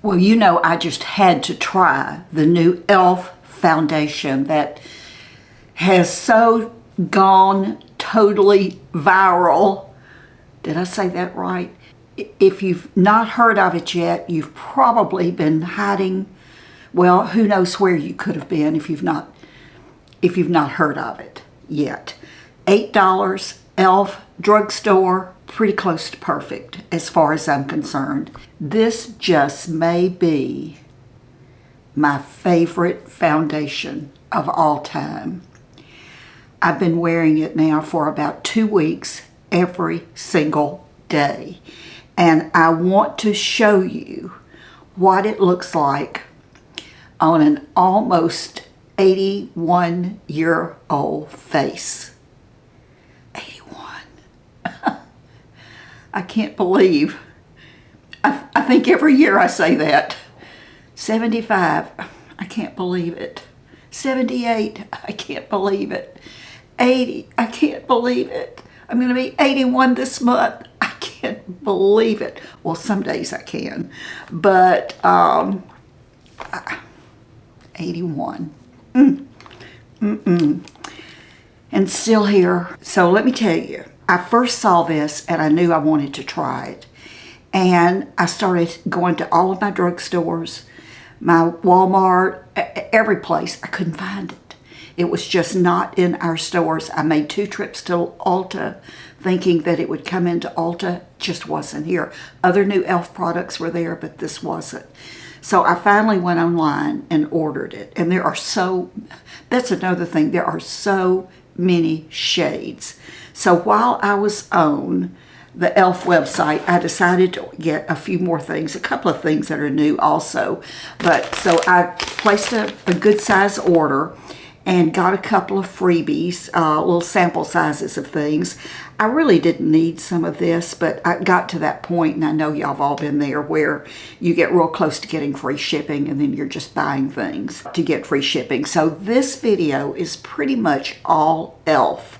Well, you know, I just had to try the new e.l.f. foundation that has so gone totally viral. Did I say that right? If you've not heard of it yet, you've probably been hiding. Well, who knows where you could have been if you've not heard of it yet. $8, e.l.f. drugstore, pretty close to perfect as far as I'm concerned. This just may be my favorite foundation of all time. I've been wearing it now for about 2 weeks every single day. And I want to show you what it looks like on an almost 81-year-old face. 81. I can't believe. I think every year I say that. 75. I can't believe it. 78. I can't believe it. 80. I can't believe it. I'm going to be 81 this month. I can't believe it. Well, some days I can. But 81. And still here. So let me tell you, I first saw this and I knew I wanted to try it. And I started going to all of my drugstores, my Walmart, every place. I couldn't find it. It was just not in our stores. I made 2 trips to Ulta thinking that it would come into Ulta. Just wasn't here. Other new e.l.f. products were there, but this wasn't. So I finally went online and ordered it. And that's another thing, there are so many shades. So while I was on the e.l.f. website, I decided to get a few more things, a couple of things that are new also. But so I placed a good size order and got a couple of freebies, little sample sizes of things. I really didn't need some of this, but I got to that point, and I know y'all have all been there, where you get real close to getting free shipping, and then you're just buying things to get free shipping. So this video is pretty much all e.l.f.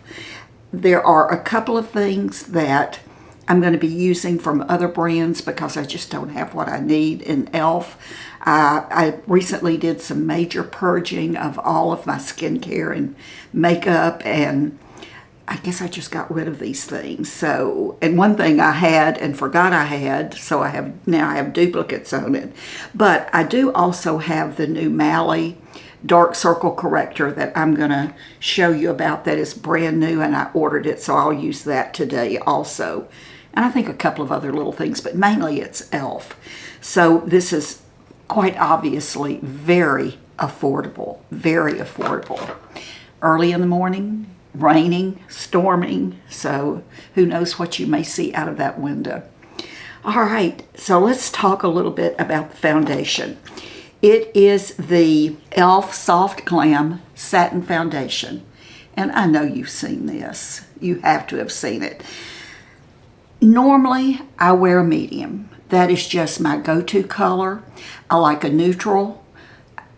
There are a couple of things that I'm going to be using from other brands because I just don't have what I need in e.l.f. I recently did some major purging of all of my skincare and makeup, and I guess I just got rid of these things. So, and one thing I had and forgot I had, so I have duplicates on it. But I do also have the new Mally dark circle corrector that I'm going to show you about. That is brand new, and I ordered it, so I'll use that today also. And I think a couple of other little things, but mainly it's e.l.f. So this is quite obviously very affordable, very affordable. Early in the morning, raining, storming, so who knows what you may see out of that window. All right, so let's talk a little bit about the foundation. It is the e.l.f. Soft Glam Satin Foundation, and I know you've seen this. You have to have seen it. Normally, I wear a medium. That is just my go-to color. I like a neutral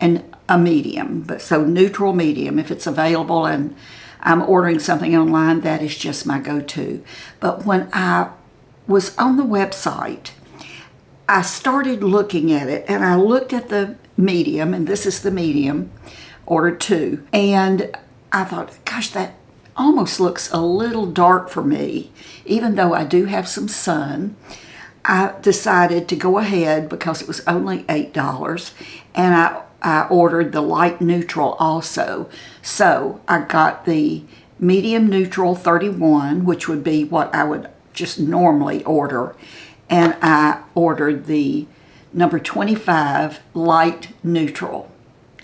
and a medium, but so neutral, medium, if it's available and I'm ordering something online, that is just my go-to. But when I was on the website, I started looking at it, and I looked at the medium, and this is the medium, ordered 2, and I thought, gosh, that almost looks a little dark for me, even though I do have some sun. I decided to go ahead because it was only $8, and I ordered the light neutral also. So I got the medium neutral 31, which would be what I would just normally order, and I ordered the number 25 light neutral,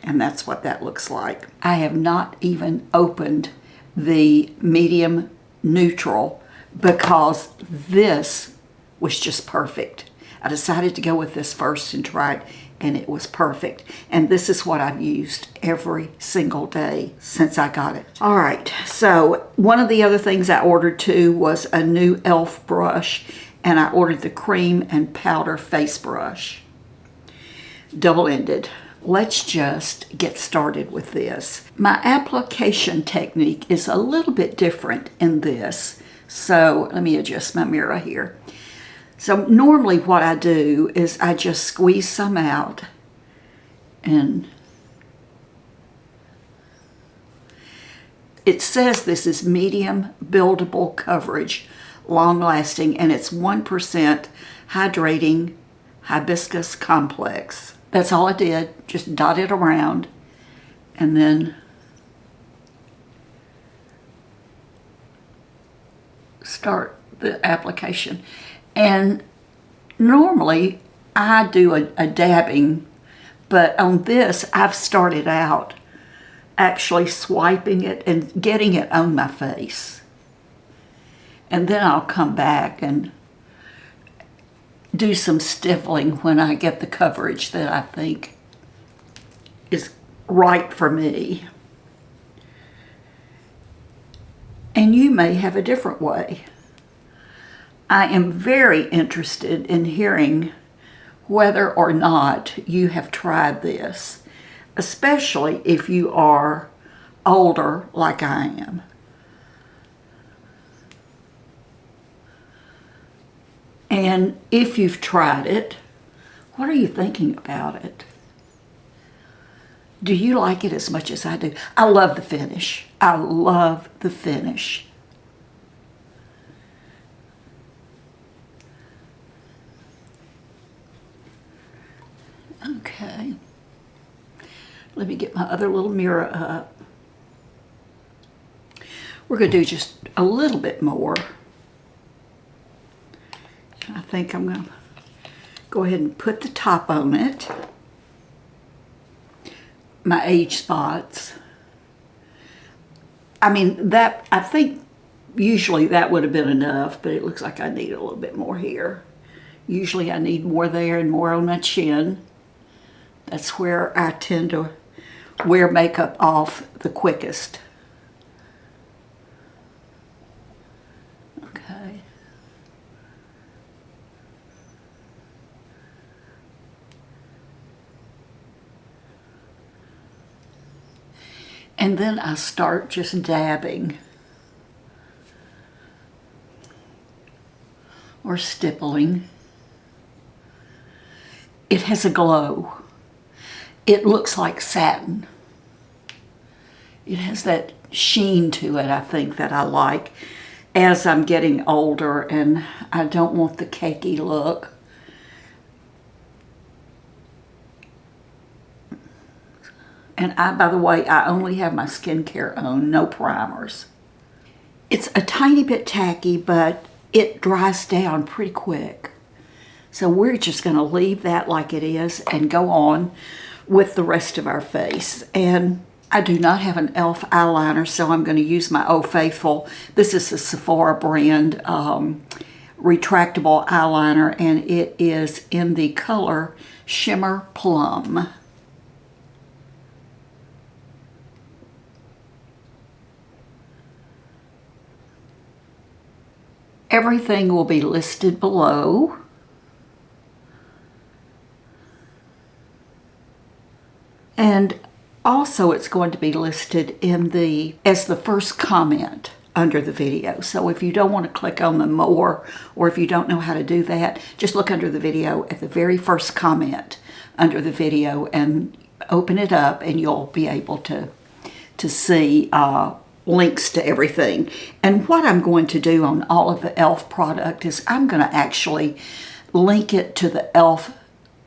and that's what that looks like. I have not even opened the medium neutral because this was just perfect. I decided to go with this first and try it, and it was perfect. And this is what I've used every single day since I got it. All right, so one of the other things I ordered too was a new e.l.f. brush, and I ordered the cream and powder face brush. Double-ended. Let's just get started with this. My application technique is a little bit different in this. So let me adjust my mirror here. So normally what I do is I just squeeze some out, and it says this is medium buildable coverage, long lasting, and it's 1% hydrating hibiscus complex. That's all I did, just dot it around and then start the application. And normally I do a dabbing, but on this I've started out actually swiping it and getting it on my face. And then I'll come back and do some stippling when I get the coverage that I think is right for me. And you may have a different way. I am very interested in hearing whether or not you have tried this, especially if you are older like I am. And if you've tried it, what are you thinking about it? Do you like it as much as I do? I love the finish. I love the finish. Okay. Let me get my other little mirror up. We're going to do just a little bit more. I think I'm going to go ahead and put the top on it. My age spots. I mean, that, I think usually that would have been enough, but it looks like I need a little bit more here. Usually I need more there and more on my chin. That's where I tend to wear makeup off the quickest. Okay. And then I start just dabbing or stippling. It has a glow. It looks like satin. It has that sheen to it, I think, that I like as I'm getting older, and I don't want the cakey look. And by the way, I only have my skincare on, no primers. It's a tiny bit tacky, but it dries down pretty quick. So we're just going to leave that like it is and go on with the rest of our face. And I do not have an e.l.f. eyeliner, so I'm going to use my Old Faithful. This is the Sephora brand retractable eyeliner, and it is in the color Shimmer Plum. Everything will be listed below. And also it's going to be listed in as the first comment under the video. So if you don't want to click on the more, or if you don't know how to do that, just look under the video at the very first comment under the video and open it up, and you'll be able to see links to everything. And what I'm going to do on all of the e.l.f. product is I'm going to actually link it to the e.l.f.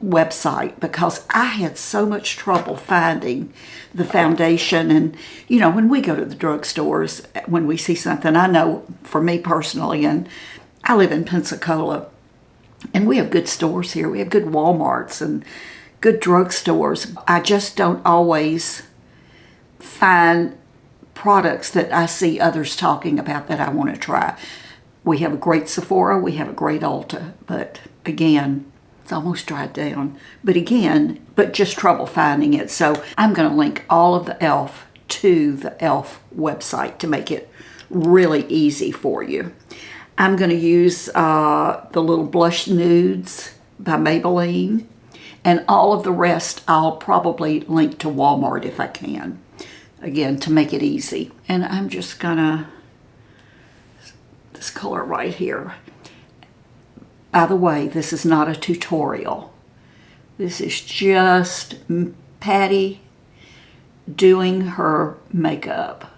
website, because I had so much trouble finding the foundation. And you know, when we go to the drugstores, when we see something, I know for me personally, and I live in Pensacola, and we have good stores here. We have good Walmarts and good drugstores. I just don't always find products that I see others talking about that I want to try. We have a great Sephora, we have a great Ulta, but again, it's almost dried down. But just trouble finding it. So I'm going to link all of the e.l.f. to the e.l.f. website to make it really easy for you. I'm going to use the little blush nudes by Maybelline, and all of the rest I'll probably link to Walmart if I can. Again, to make it easy. And I'm just gonna, this color right here. By the way, this is not a tutorial. This is just Patti doing her makeup.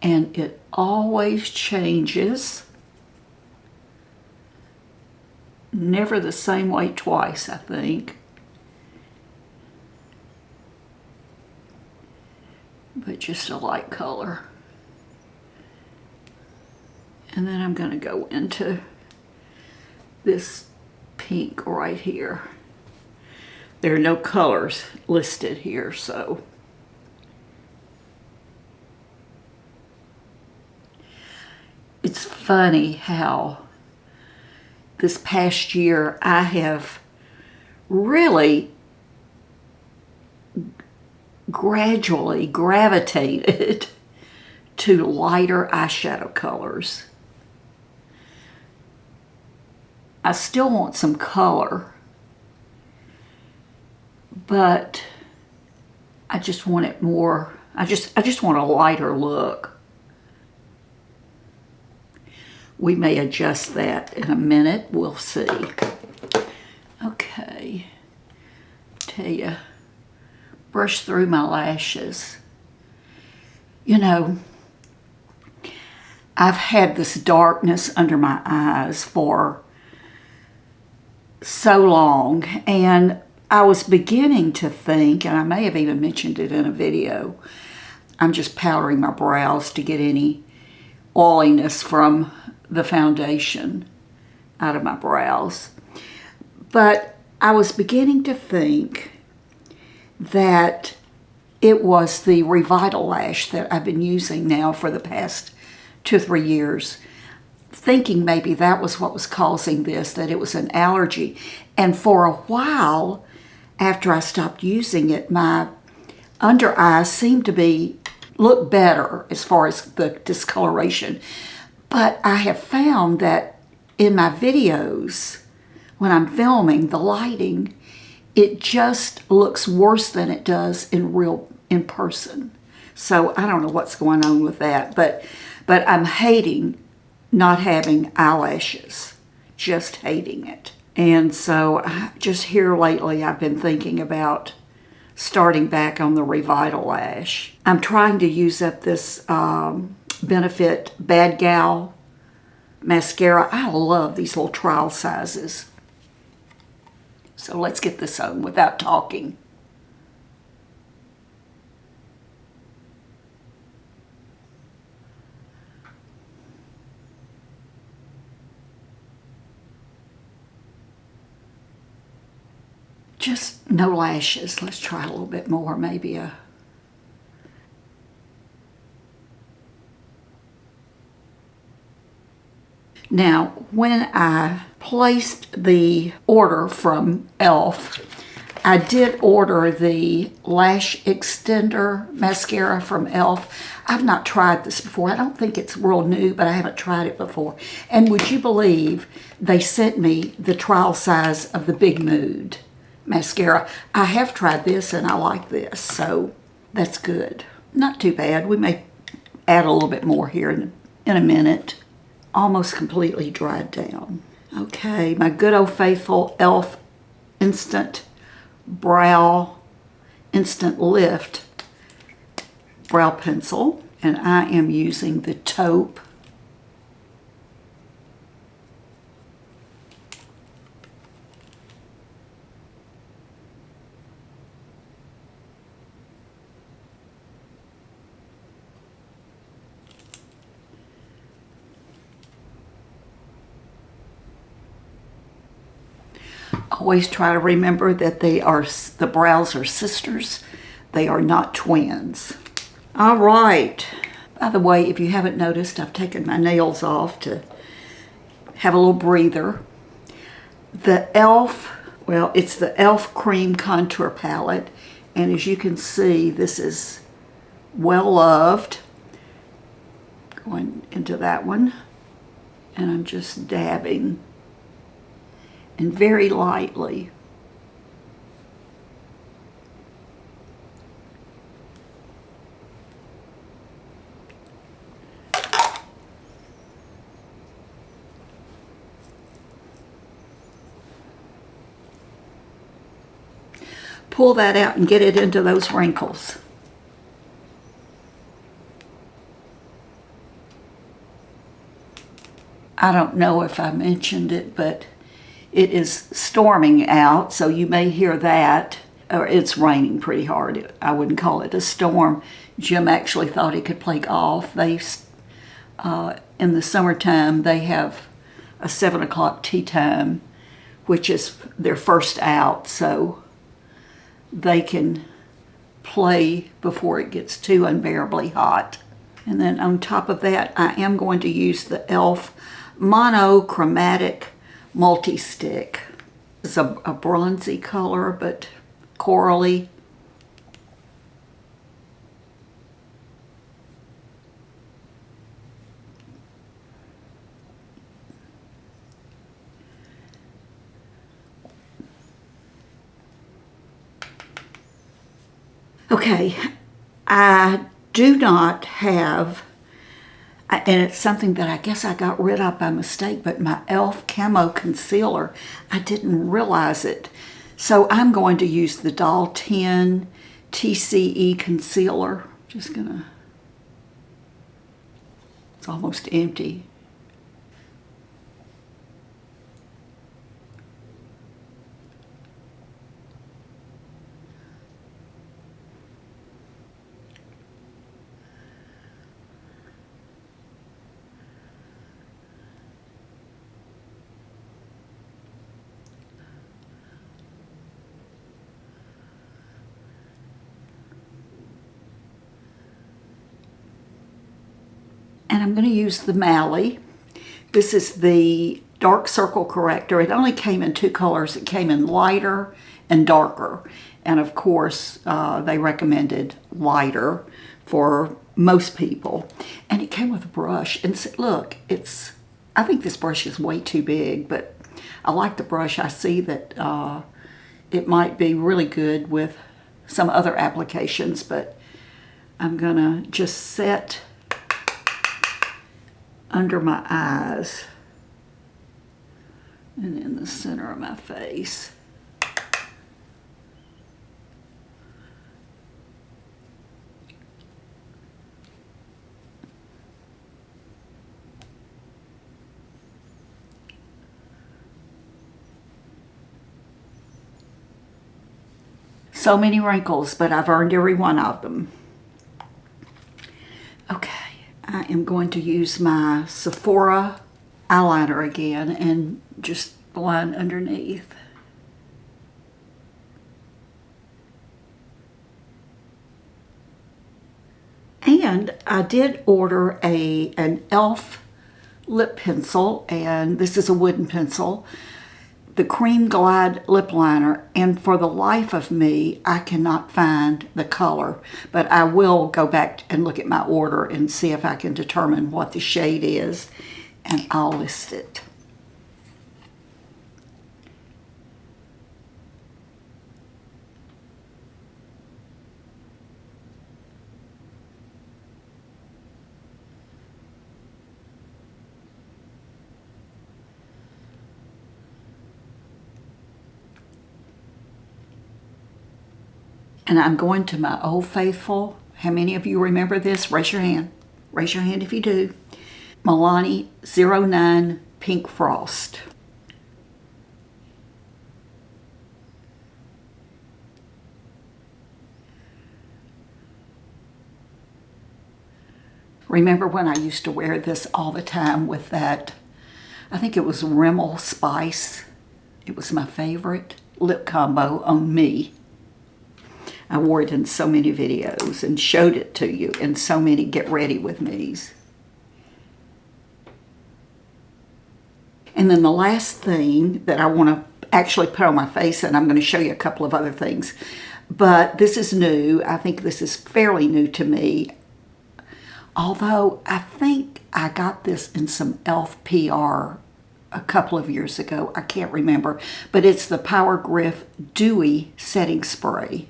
And it always changes. Never the same way twice, I think. But just a light color. And then I'm going to go into this pink right here. There are no colors listed here, so. It's funny how this past year I have really gradually gravitated to lighter eyeshadow colors. I still want some color, but I just want it more, I just want a lighter look. We may adjust that in a minute, we'll see. Okay, tell you, brush through my lashes. You know, I've had this darkness under my eyes for so long, and I was beginning to think, and I may have even mentioned it in a video, I'm just powdering my brows to get any oiliness from the foundation out of my brows. But I was beginning to think that it was the Revital Lash that I've been using now for the past 2 or 3 years, thinking maybe that was what was causing this, that it was an allergy. And for a while, after I stopped using it, my under eyes seemed to look better as far as the discoloration. But I have found that in my videos, when I'm filming, the lighting, it just looks worse than it does in person. So I don't know what's going on with that, but I'm hating not having eyelashes, just hating it. And so just here lately, I've been thinking about starting back on the Revital Lash. I'm trying to use up this Benefit Bad Gal mascara. I love these little trial sizes. So let's get this on without talking. Just no lashes. Let's try a little bit more, maybe a... Now, when I placed the order from e.l.f., I did order the Lash Extender Mascara from e.l.f. I've not tried this before. I don't think it's real new, but I haven't tried it before. And would you believe they sent me the trial size of the Big Mood mascara? I have tried this and I like this, so that's good. Not too bad. We may add a little bit more here in a minute. Almost completely dried down. Okay, my good old faithful e.l.f. Instant Lift brow pencil, and I am using the taupe. Always try to remember that the brows are sisters. They are not twins. All right. By the way, if you haven't noticed, I've taken my nails off to have a little breather. The e.l.f., well, it's the e.l.f. Cream Contour Palette. And as you can see, this is well loved. Going into that one. And I'm just dabbing. And very lightly. pull that out and get it into those wrinkles. I don't know if I mentioned it, but it is storming out, so you may hear that. Or it's raining pretty hard. I wouldn't call it a storm. Jim actually thought he could play golf. In the summertime, they have a 7 o'clock tea time, which is their first out, so they can play before it gets too unbearably hot. And then on top of that, I am going to use the e.l.f. Monochromatic Multi-Stick. It's a bronzy color, but corally. Okay, I do not have, and it's something that I guess I got rid of by mistake, but my e.l.f. Camo Concealer, I didn't realize it. So I'm going to use the Doll 10 TCE Concealer. Just gonna, it's almost empty. And I'm going to use the Mally. This is the dark circle corrector. It only came in 2 colors. It came in lighter and darker. And of course, they recommended lighter for most people. And it came with a brush. And look, I think this brush is way too big, but I like the brush. I see that it might be really good with some other applications, but I'm going to just set under my eyes and in the center of my face. So many wrinkles, but I've earned every one of them. Okay. I am going to use my Sephora eyeliner again and just line underneath. And I did order an e.l.f. lip pencil, and this is a wooden pencil, the Cream Glide lip liner, and for the life of me, I cannot find the color, but I will go back and look at my order and see if I can determine what the shade is, and I'll list it. And I'm going to my Old Faithful. How many of you remember this? Raise your hand. Raise your hand if you do. Milani 09 Pink Frost. Remember when I used to wear this all the time with that, I think it was Rimmel Spice. It was my favorite lip combo on me. I wore it in so many videos and showed it to you in so many Get Ready With Me's. And then the last thing that I want to actually put on my face, and I'm going to show you a couple of other things, but this is new. I think this is fairly new to me. Although I think I got this in some e.l.f. PR a couple of years ago. I can't remember. But it's the Power Grip Dewy Setting Spray.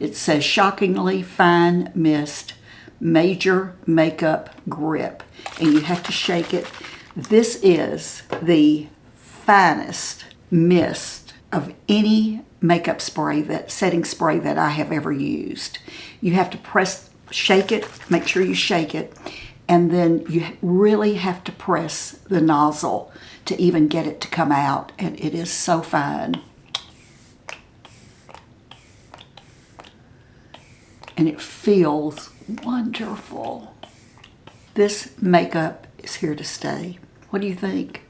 It says shockingly fine mist, major makeup grip. And you have to shake it. This is the finest mist of any makeup spray, that setting spray that I have ever used. You have to shake it, make sure you shake it, and then you really have to press the nozzle to even get it to come out, and it is so fine. And it feels wonderful. This makeup is here to stay. What do you think?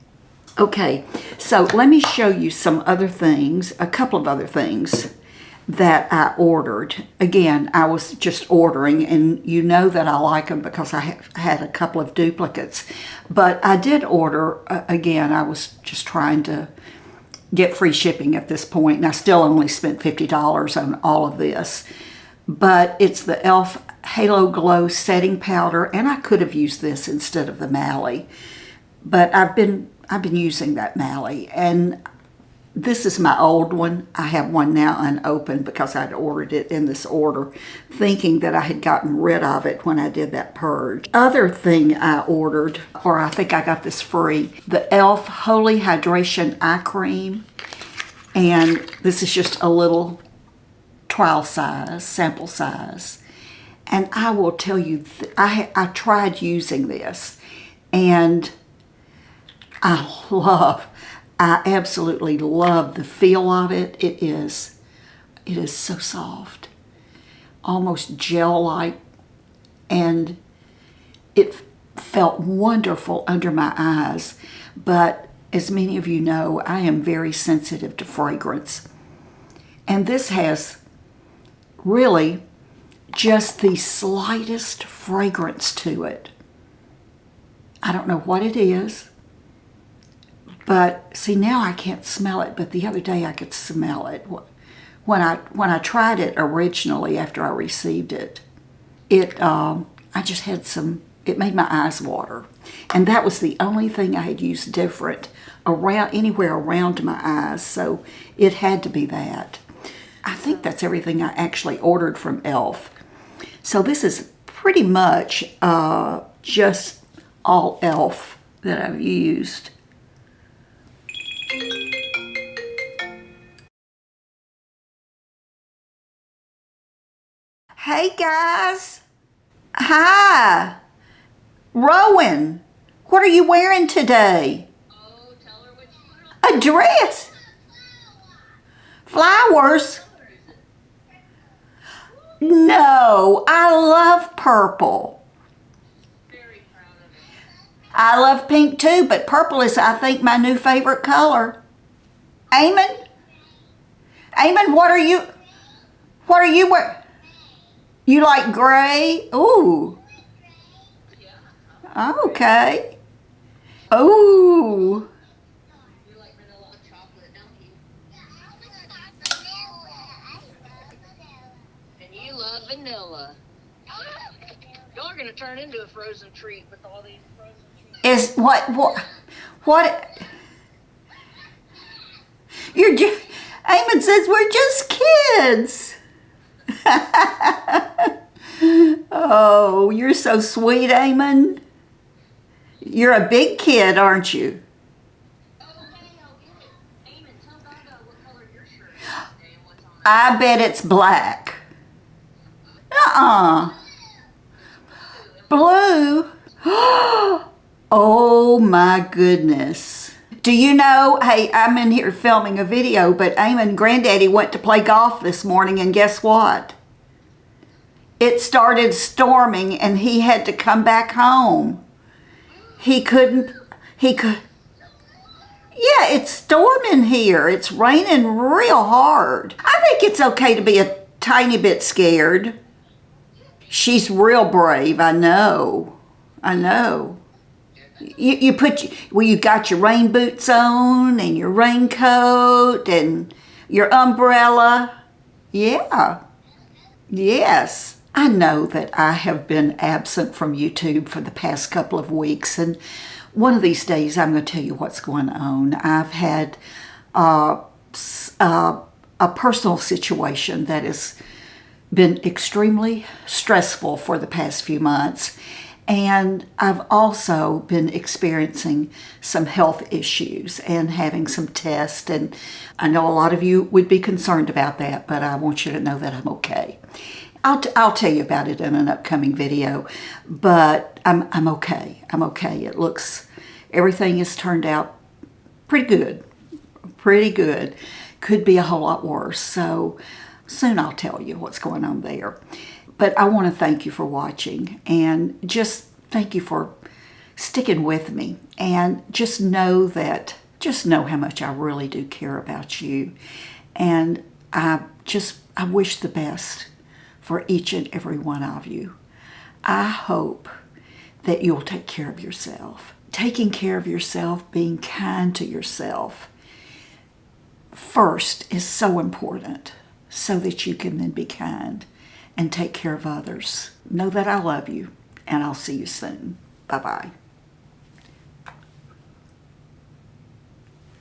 Okay, so let me show you some other things, a couple of other things that I ordered. Again, I was just ordering, and you know that I like them because I have had a couple of duplicates. But I did order, again, I was just trying to get free shipping at this point, and I still only spent $50 on all of this. But it's the e.l.f. Halo Glow Setting Powder, and I could have used this instead of the Mally. But I've been using that Mally, and this is my old one. I have one now unopened because I'd ordered it in this order, thinking that I had gotten rid of it when I did that purge. Other thing I ordered, or I think I got this free, the e.l.f. Holy Hydration Eye Cream, and this is just a little trial size, sample size. And I will tell you, I tried using this, and I absolutely love the feel of it. It is so soft, almost gel-like, and it felt wonderful under my eyes. But as many of you know, I am very sensitive to fragrance. And this has really just the slightest fragrance to it. I don't know what it is, but see, now I can't smell it, but the other day I could smell it. When I tried it originally after I received it, I just had it made my eyes water. And that was the only thing I had used different anywhere around my eyes, so it had to be that. I think that's everything I actually ordered from e.l.f. So this is pretty much just all e.l.f. that I've used. Hey guys. Hi. Rowan, what are you wearing today? Oh, tell her what you A dress? Flowers? No, I love purple. Very proud of it. I love pink too, but purple is, I think, my new favorite color. Eamon? Eamon, what are you wearing? You like gray? Ooh. Yeah. Okay. Ooh. You like vanilla and chocolate, don't you? And you love vanilla. Y'all are gonna turn into a frozen treat with all these frozen treats. Is what? Eamon says we're just kids. Oh, you're so sweet, Eamon. You're a big kid, aren't you? Oh, hey, I'll get it. Eamon, tell Gaga what color your shirt is today and what's on it. I bet it's black. Uh-uh. Blue? Oh my goodness. Do you know, hey, I'm in here filming a video, but Eamon Granddaddy went to play golf this morning, and guess what? It started storming and he had to come back home. Yeah, it's storming here. It's raining real hard. I think it's okay to be a tiny bit scared. She's real brave, I know. You got your rain boots on and your raincoat and your umbrella. Yeah. Yes. I know that I have been absent from YouTube for the past couple of weeks, and one of these days I'm going to tell you what's going on. I've had a personal situation that has been extremely stressful for the past few months, And I've also been experiencing some health issues and having some tests. And I know a lot of you would be concerned about that, but I want you to know that I'm okay. I'll tell you about it in an upcoming video, but I'm okay. I'm okay. Everything has turned out pretty good. Pretty good. Could be a whole lot worse. So soon I'll tell you what's going on there. But I want to thank you for watching, and just thank you for sticking with me, and just know how much I really do care about you. And I wish the best for each and every one of you. I hope that you'll take care of yourself. Taking care of yourself, being kind to yourself first is so important, so that you can then be kind and take care of others. Know that I love you, and I'll see you soon. Bye-bye.